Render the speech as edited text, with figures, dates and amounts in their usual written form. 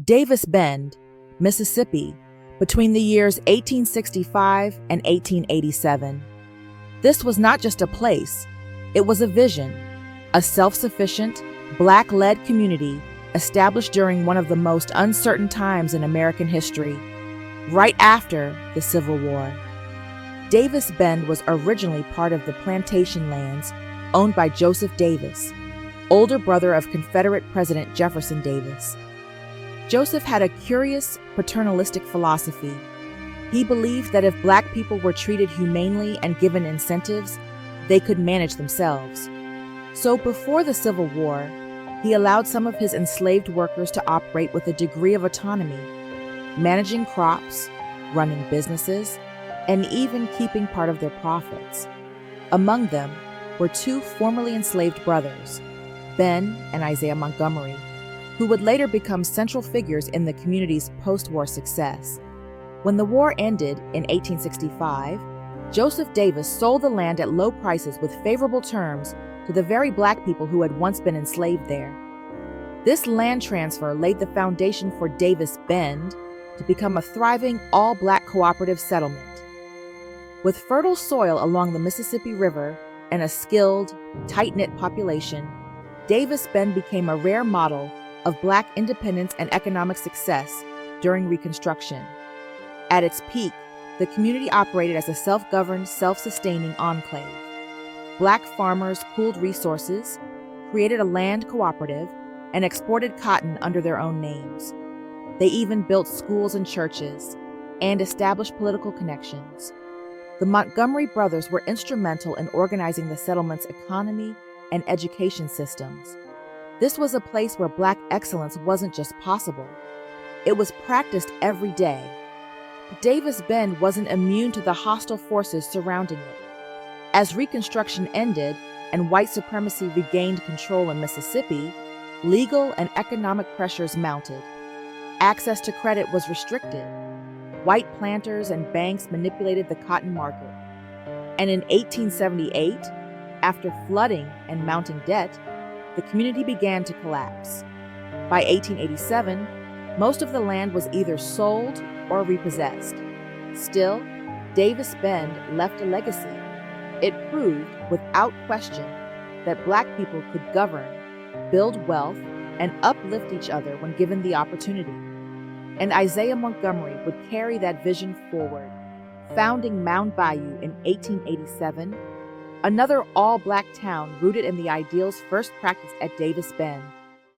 Davis Bend, Mississippi, between the years 1865 and 1887. This was not just a place, it was a vision, a self-sufficient, Black-led community established during one of the most uncertain times in American history, right after the Civil War. Davis Bend was originally part of the plantation lands owned by Joseph Davis, older brother of Confederate President Jefferson Davis. Joseph had a curious, paternalistic philosophy. He believed that if Black people were treated humanely and given incentives, they could manage themselves. So before the Civil War, he allowed some of his enslaved workers to operate with a degree of autonomy, managing crops, running businesses, and even keeping part of their profits. Among them were two formerly enslaved brothers, Ben and Isaiah Montgomery, who would later become central figures in the community's post-war success. When the war ended in 1865, Joseph Davis sold the land at low prices with favorable terms to the very Black people who had once been enslaved there. This land transfer laid the foundation for Davis Bend to become a thriving all-Black cooperative settlement. With fertile soil along the Mississippi River and a skilled, tight-knit population, Davis Bend became a rare model of Black independence and economic success during Reconstruction. At its peak, the community operated as a self-governed, self-sustaining enclave. Black farmers pooled resources, created a land cooperative, and exported cotton under their own names. They even built schools and churches, and established political connections. The Montgomery brothers were instrumental in organizing the settlement's economy and education systems. This was a place where Black excellence wasn't just possible, it was practiced every day. Davis Bend wasn't immune to the hostile forces surrounding it. As Reconstruction ended and white supremacy regained control in Mississippi, legal and economic pressures mounted. Access to credit was restricted. White planters and banks manipulated the cotton market. And in 1878, after flooding and mounting debt, the community began to collapse. By 1887, most of the land was either sold or repossessed. Still, Davis Bend left a legacy. It proved, without question, that Black people could govern, build wealth, and uplift each other when given the opportunity. And Isaiah Montgomery would carry that vision forward, founding Mound Bayou in 1887, another all-Black town rooted in the ideals first practiced at Davis Bend.